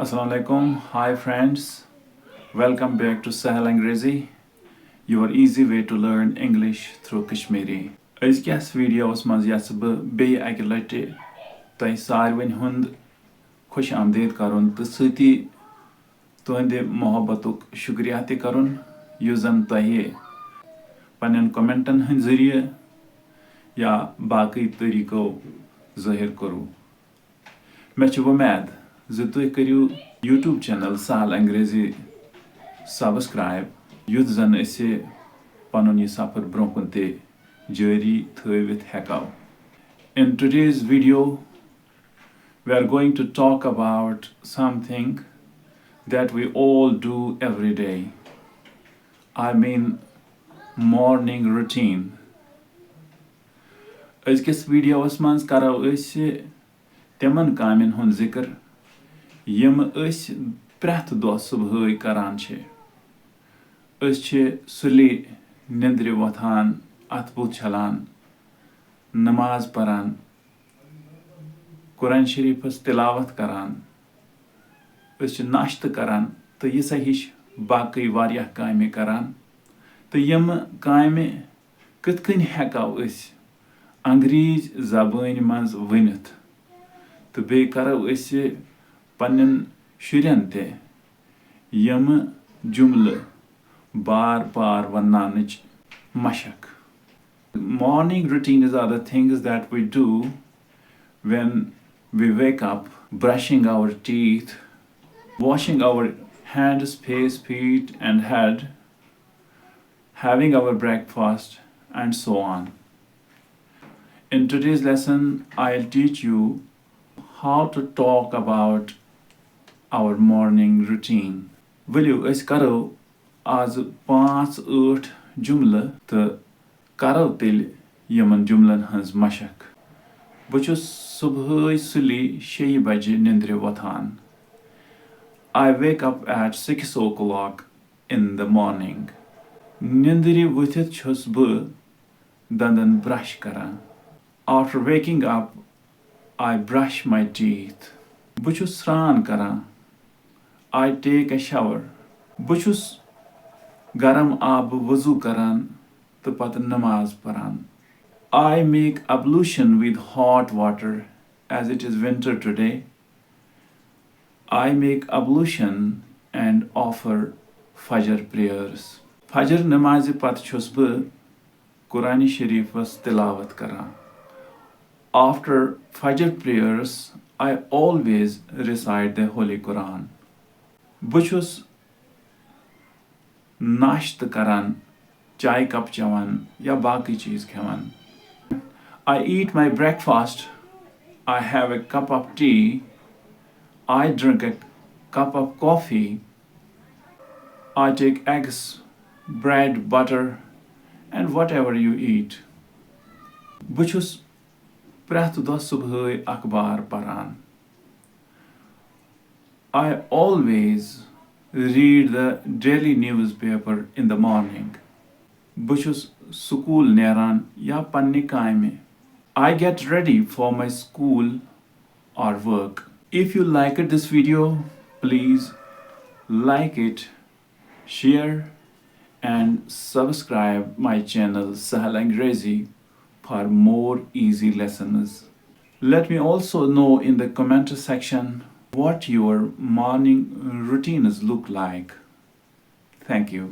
Assalamu alaikum. Hi friends. Welcome back to Sahal Angrezi, your easy way to learn English through Kashmiri. Azkes videos maz yasb be akilate tay sarwen hund khosh amdeed karun to sati tuhinde mohabbatuk shukriya te karun yuzan tahi panen commentan hin zariye ya baqi tariko zahir karu. Meh chu umeed ز تُہۍ کٔرِو YouTube channel Sahal Angrezi subscribe یُتھ زن أسۍ پنُن یہِ سفر برونٛہہ کُن تہِ جٲری تھٲوِتھ ہٮ۪کو. In today's video, we are going to talk about something that we all do every day. I mean morning routine. أزکِس videoَس منٛز کرو أسۍ تِمن کامٮ۪ن ہُنٛد ذِکر یِم أسۍ پرٛٮ۪تھ دۄہ صُبحٲے کران چھِ. أسۍ چھِ سُلے نِندرِ وۄتھان اَتھٕ بُتھ چھلان نماز پران قرآن شریٖفس تِلاوت کران أسۍ چھِ ناشتہٕ کران تہٕ یِژھے ہِش باقٕے واریاہ کامہِ کران تہٕ یِمہٕ کامہِ کِتھ کٔنۍ ہٮ۪کو أسۍ انگریٖزۍ زبٲنۍ منٛز ؤنِتھ تہٕ بیٚیہِ کرو أسۍ پننٮ۪ن شُرٮ۪ن تہِ یِمہٕ جملہٕ بار بار ونناونٕچ مشق. Morning routines are the things that we do when we wake up, brushing our teeth, washing our hands, face, feet, and head, having our breakfast, and so on. In today's lesson, I'll teach you how to talk about our morning routine. ؤلِو أسۍ کرو آز 5-8 جملہٕ تہٕ کرو تیٚلہِ یِمن جملن ہٕنٛز مشق. بہٕ چھُس صبحٲے سُلے 6 بجہِ نِندرِ وۄتھان. I wake up at 6 o'clock in the morning. نِندرِ ؤتھِتھ چھُس بہٕ دنٛدن برش کران. After waking up, I brush my teeth. بہٕ چھُس سرٛان کران. I take a shower. بہٕ چھُس گرم آبہٕ وضوٗ کران تہٕ پتہٕ نماز پران. I make ablution with hot water as it is winter today. I make ablution and offer Fajr prayers. Fajr نمازِ پتہٕ چھُس بہٕ قرآنِ شریٖفس تِلاوت کران. After Fajr prayers, I always recite the Holy Quran. بہٕ چھُس ناشتہٕ کران چاے کپ چٮ۪وان یا باقٕے چیٖز کھٮ۪وان. I eat my breakfast. I have a cup of tea. I drink a cup of coffee. I take eggs, bread, butter, and whatever you eat. بہٕ چھُس پرٛٮ۪تھ دۄہ صُبحٲے اخبار پران. I always read the daily newspaper in the morning. بہٕ چھُس school نیران یا پننہِ کامہِ. I get ready for my school or work. If you liked this video, please like it, share, and subscribe my channel Sahal Angrezi for more easy lessons. Let me also know in the comment section what your morning routines look like. Thank you.